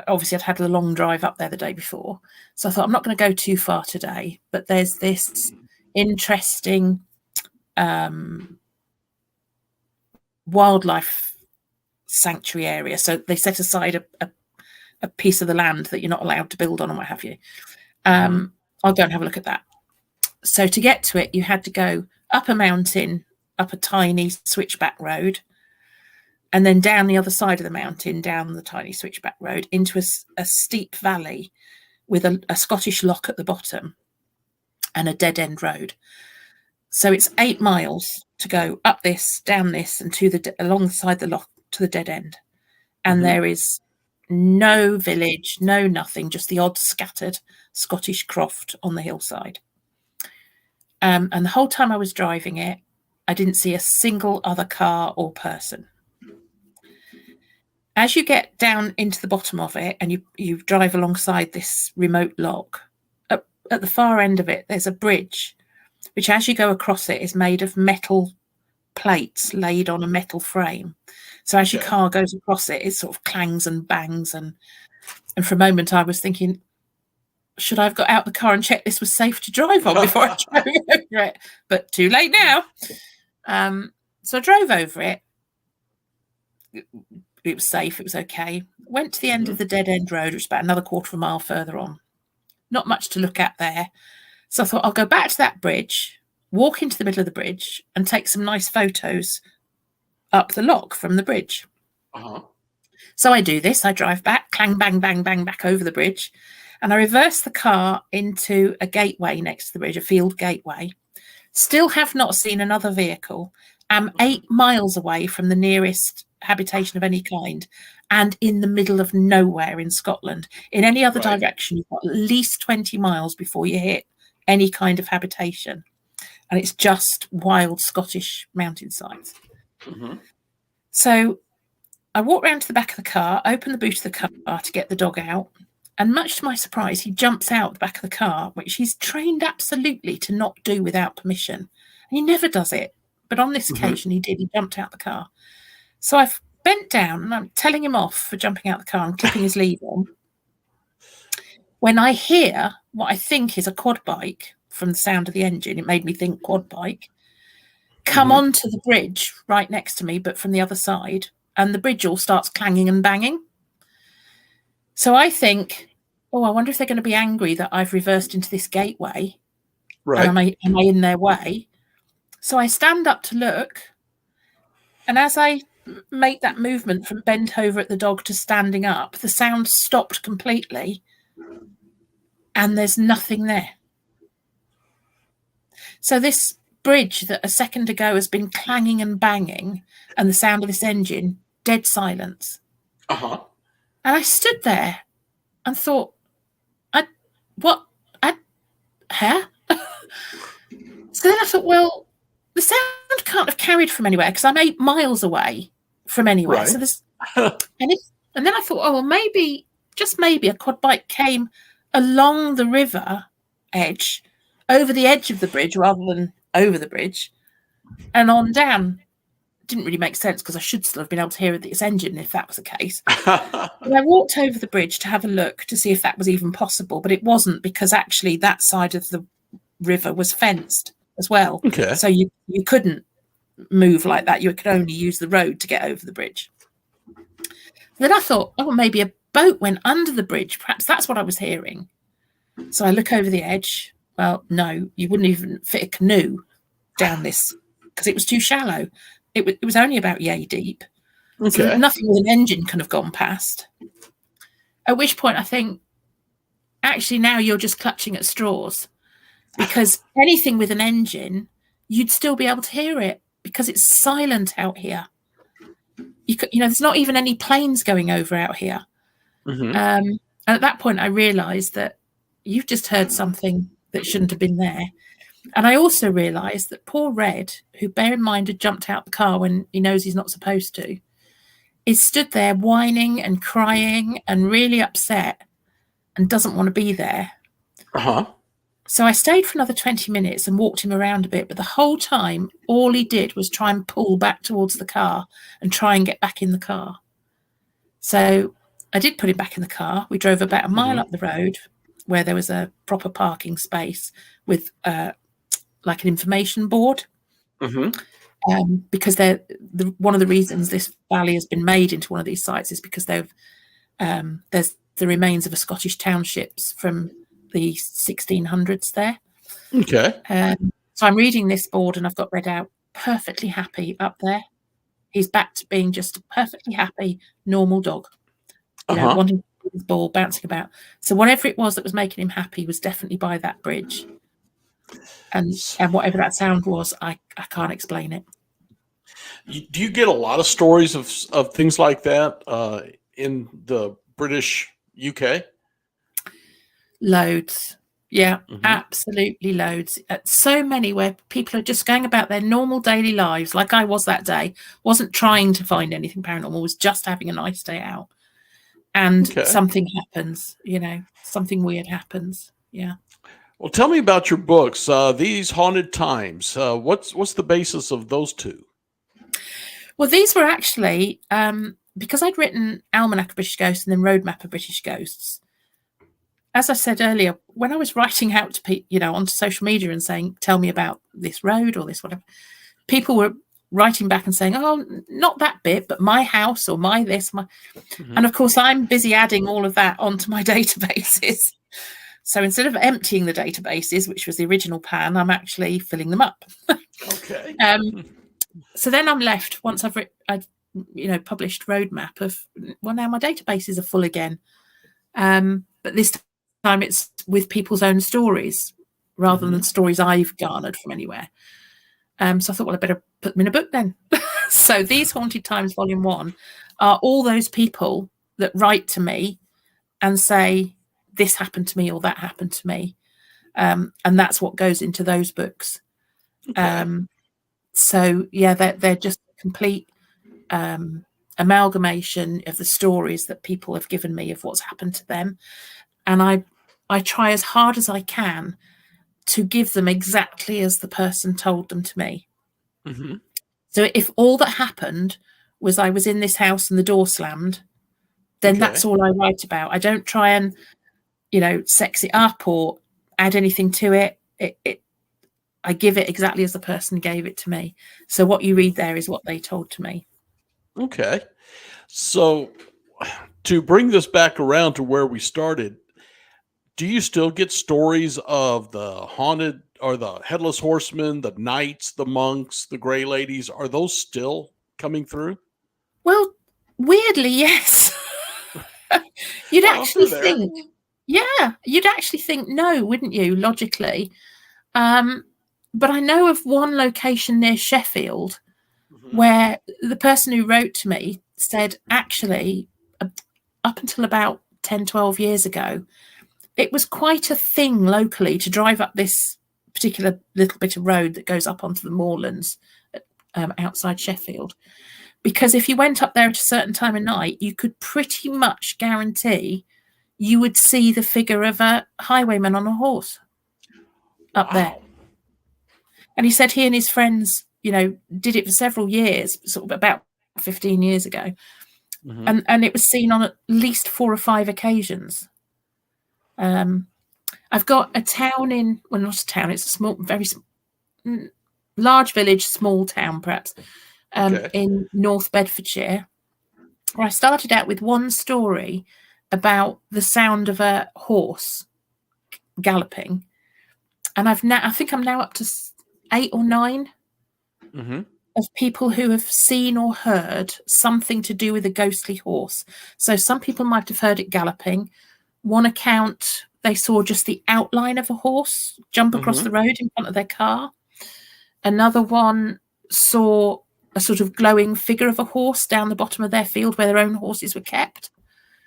obviously I'd had a long drive up there the day before, so I thought I'm not going to go too far today, but there's this interesting wildlife sanctuary area. So they set aside a piece of the land that you're not allowed to build on and what have you. I'll go and have a look at that. So to get to it, you had to go up a mountain, up a tiny switchback road, and then down the other side of the mountain, down the tiny switchback road, into a steep valley with a Scottish loch at the bottom and a dead-end road. So it's 8 miles to go up this, down this, and alongside the loch to the dead end. And there is no village, no nothing, just the odd scattered Scottish croft on the hillside. And the whole time I was driving it, I didn't see a single other car or person. As you get down into the bottom of it and you drive alongside this remote loch, at the far end of it, there's a bridge, which as you go across it is made of metal plates laid on a metal frame. So as your car goes across it, it sort of clangs and bangs. And for a moment I was thinking, should I have got out the car and checked this was safe to drive on before I drove over it? But too late now. So I drove over it. It was safe. It was okay. Went to the end of the dead end road, which is about another quarter of a mile further on. Not much to look at there. So I thought I'll go back to that bridge, walk into the middle of the bridge and take some nice photos up the loch from the bridge. So I do this. I drive back, clang, bang, bang, bang, back over the bridge. And I reverse the car into a gateway next to the bridge, a field gateway. Still have not seen another vehicle. I'm 8 miles away from the nearest habitation of any kind and in the middle of nowhere in Scotland. In any other direction, you've got at least 20 miles before you hit any kind of habitation. And it's just wild Scottish mountainsides. So I walk round to the back of the car, open the boot of the car to get the dog out. And much to my surprise, he jumps out the back of the car, which he's trained absolutely to not do without permission. And he never does it. But on this occasion, he did. He jumped out the car. So I've bent down and I'm telling him off for jumping out the car and clipping his lead on. When I hear what I think is a quad bike from the sound of the engine, it made me think quad bike, come onto the bridge right next to me, but from the other side. And the bridge all starts clanging and banging. So I think, oh, I wonder if they're going to be angry that I've reversed into this gateway. Right. And am I in their way? So I stand up to look. And as I make that movement from bent over at the dog to standing up, the sound stopped completely. And there's nothing there. So this bridge that a second ago has been clanging and banging and the sound of this engine, dead silence. And I stood there and thought, huh? So then I thought, well, the sound can't have carried from anywhere because I'm 8 miles away from anywhere. Right. So there's, and then I thought, oh, well, maybe, just maybe a quad bike came along the river edge, over the edge of the bridge rather than over the bridge, and on down. Didn't really make sense because I should still have been able to hear its engine if that was the case. But I walked over the bridge to have a look to see if that was even possible, but it wasn't because actually that side of the river was fenced as well. Okay. So you couldn't move like that. You could only use the road to get over the bridge. Then I thought, oh, maybe a boat went under the bridge. Perhaps that's what I was hearing. So I look over the edge. Well, no, you wouldn't even fit a canoe down this because it was too shallow. It was only about yay deep. Okay. So nothing with an engine can have gone past. At which point I think, actually, now you're just clutching at straws because anything with an engine, you'd still be able to hear it because it's silent out here. There's not even any planes going over out here. And at that point, I realised that you've just heard something that shouldn't have been there. And I also realised that poor Red, who, bear in mind, had jumped out the car when he knows he's not supposed to, is stood there whining and crying and really upset and doesn't want to be there. So I stayed for another 20 minutes and walked him around a bit. But the whole time, all he did was try and pull back towards the car and try and get back in the car. So I did put him back in the car. We drove about a mile up the road where there was a proper parking space with like an information board. Because one of the reasons this valley has been made into one of these sites is because there's the remains of a Scottish townships from the 1600s there. Okay. So I'm reading this board and I've got Red out, perfectly happy up there. He's back to being just a perfectly happy, normal dog. Wanting to do his ball, bouncing about. So whatever it was that was making him happy was definitely by that bridge. And whatever that sound was, I can't explain it. Do you get a lot of stories of things like that in the British UK? Loads. Yeah, absolutely loads. So many where people are just going about their normal daily lives, like I was that day, wasn't trying to find anything paranormal, was just having a nice day out. And something happens, something weird happens. Yeah. Well, tell me about your books, These Haunted Times. What's the basis of those two? Well, these were actually, because I'd written Almanac of British Ghosts and then Roadmap of British Ghosts. As I said earlier, when I was writing out to people, onto social media and saying, tell me about this road or this whatever, people were writing back and saying, oh, not that bit, but my house or my this. And of course, I'm busy adding all of that onto my databases. So instead of emptying the databases, which was the original plan, I'm actually filling them up. Okay. So then I'm left, once I'd published roadmap of, well, now my databases are full again. But this time it's with people's own stories rather than stories I've garnered from anywhere. So I thought, well, I better put them in a book then. So These Haunted Times Volume 1 are all those people that write to me and say, this happened to me or that happened to me. And that's what goes into those books. Okay. So, yeah, they're just a complete amalgamation of the stories that people have given me of what's happened to them. And I try as hard as I can to give them exactly as the person told them to me. Mm-hmm. So if all that happened was I was in this house and the door slammed, then that's all I write about. I don't try and, sex it up or add anything to it. I give it exactly as the person gave it to me. So what you read there is what they told to me. Okay. So to bring this back around to where we started, do you still get stories of the haunted or the headless horsemen, the knights, the monks, the gray ladies? Are those still coming through? Well, weirdly, yes. You'd actually think, you'd actually think no, wouldn't you, logically? But I know of one location near Sheffield where the person who wrote to me said, actually, up until about 10, 12 years ago, it was quite a thing locally to drive up this particular little bit of road that goes up onto the moorlands outside Sheffield. Because if you went up there at a certain time of night, you could pretty much guarantee you would see the figure of a highwayman on a horse up there. And he said he and his friends, did it for several years, sort of about 15 years ago. Mm-hmm. And it was seen on at least 4 or 5 occasions. I've got a town not a town, it's a small, very large village, small town perhaps, in North Bedfordshire, where I started out with one story about the sound of a horse galloping. And I think I'm now up to 8 or 9 of people who have seen or heard something to do with a ghostly horse. So some people might have heard it galloping. One account, they saw just the outline of a horse jump across the road in front of their car. Another one saw a sort of glowing figure of a horse down the bottom of their field where their own horses were kept.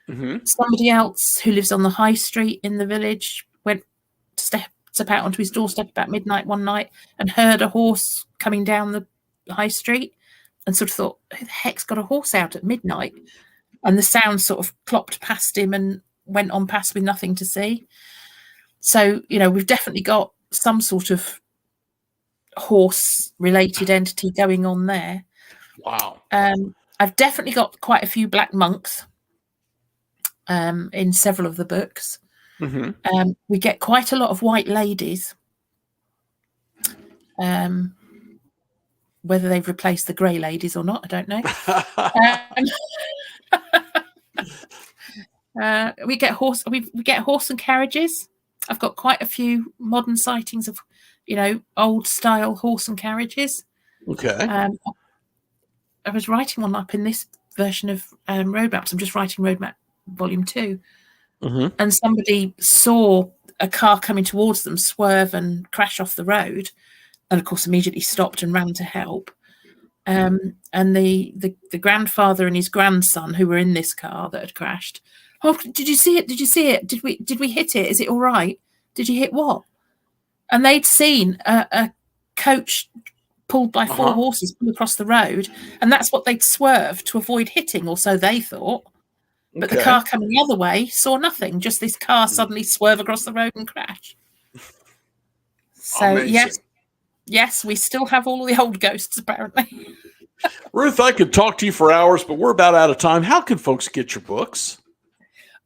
Somebody else who lives on the high street in the village went to step out onto his doorstep about midnight one night and heard a horse coming down the high street and sort of thought, who the heck's got a horse out at midnight? And the sound sort of clopped past him and went on past with nothing to see. So, we've definitely got some sort of horse-related entity going on there. Wow. I've definitely got quite a few black monks in several of the books. We get quite a lot of white ladies. Whether they've replaced the grey ladies or not, I don't know. We get horse and carriages. I've got quite a few modern sightings of, old style horse and carriages. Okay. I was writing one up in this version of Roadmaps. I'm just writing Roadmap Volume 2. And somebody saw a car coming towards them swerve and crash off the road, and of course immediately stopped and ran to help. And the grandfather and his grandson who were in this car that had crashed, oh, did you see it? Did you see it? Did we hit it? Is it all right? Did you hit what? And they'd seen a coach pulled by 4 horses pull across the road, and that's what they'd swerved to avoid hitting, or so they thought. But the car coming the other way saw nothing, just this car suddenly swerve across the road and crash. So, yes, we still have all the old ghosts, apparently. Ruth, I could talk to you for hours, but we're about out of time. How can folks get your books?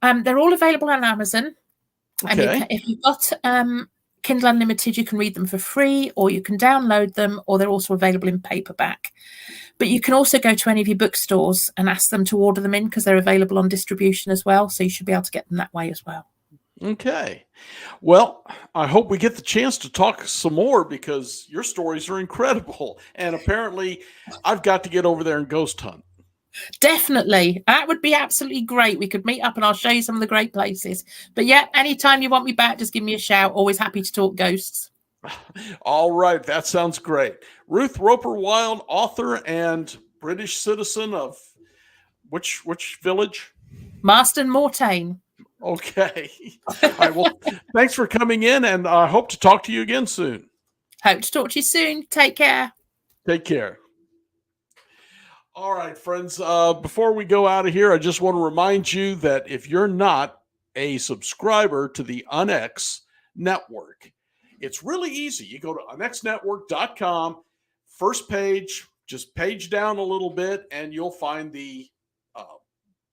They're all available on Amazon. And if you've got Kindle Unlimited, you can read them for free, or you can download them, or they're also available in paperback. But you can also go to any of your bookstores and ask them to order them in, because they're available on distribution as well. So you should be able to get them that way as well. Okay. Well, I hope we get the chance to talk some more, because your stories are incredible. And apparently I've got to get over there and ghost hunt. Definitely. That would be absolutely great. We could meet up and I'll show you some of the great places. But yeah, anytime you want me back, just give me a shout. Always happy to talk ghosts. All right. That sounds great. Ruth Roper Wylde, author and British citizen of which village? Marston Mortain. Okay. All right. Well, thanks for coming in, and I hope to talk to you again soon. Hope to talk to you soon. Take care. Take care. All right, friends. Before we go out of here, I just want to remind you that if you're not a subscriber to the UNX network, it's really easy. You go to unxnetwork.com, first page, just page down a little bit, and you'll find the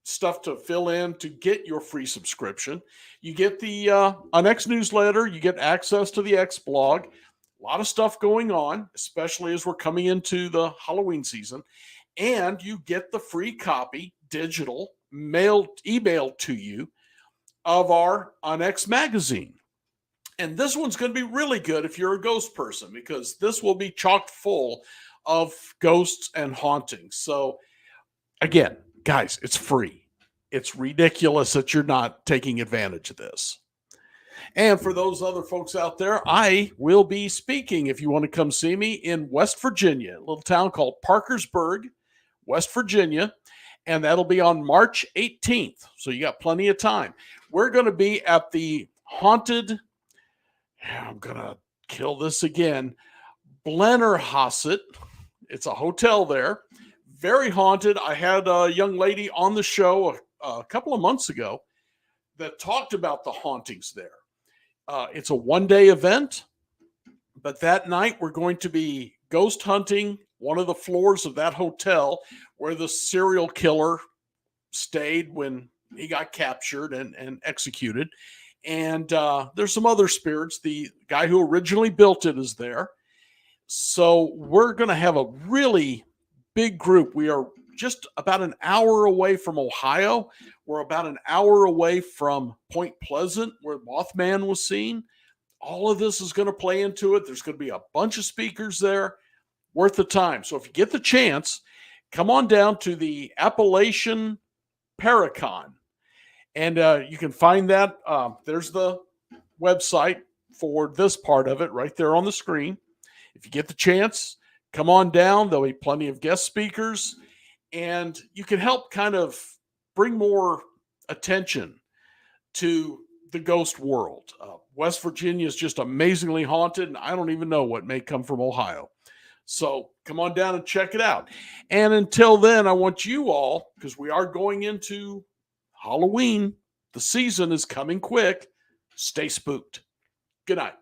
stuff to fill in to get your free subscription. You get the UNX newsletter, you get access to the X blog, a lot of stuff going on, especially as we're coming into the Halloween season. And you get the free copy, digital, emailed to you of our UNX magazine. And this one's going to be really good if you're a ghost person, because this will be chock full of ghosts and hauntings. So again, guys, it's free. It's ridiculous that you're not taking advantage of this. And for those other folks out there, I will be speaking, if you want to come see me, in West Virginia, a little town called Parkersburg, West Virginia. And that'll be on March 18th. So you got plenty of time. We're going to be at the haunted, I'm going to kill this again, Blennerhassett. It's a hotel there. Very haunted. I had a young lady on the show a couple of months ago that talked about the hauntings there. It's a one-day event, but that night we're going to be ghost hunting one of the floors of that hotel where the serial killer stayed when he got captured and executed. And there's some other spirits. The guy who originally built it is there. So we're going to have a really big group. We are just about an hour away from Ohio. We're about an hour away from Point Pleasant, where Mothman was seen. All of this is going to play into it. There's going to be a bunch of speakers there. Worth the time. So if you get the chance, come on down to the Appalachian Paracon. And you can find that. There's the website for this part of it right there on the screen. If you get the chance, come on down. There'll be plenty of guest speakers. And you can help kind of bring more attention to the ghost world. West Virginia is just amazingly haunted, and I don't even know what may come from Ohio. So come on down and check it out. And until then, I want you all, because we are going into Halloween, the season is coming quick, stay spooked. Good night.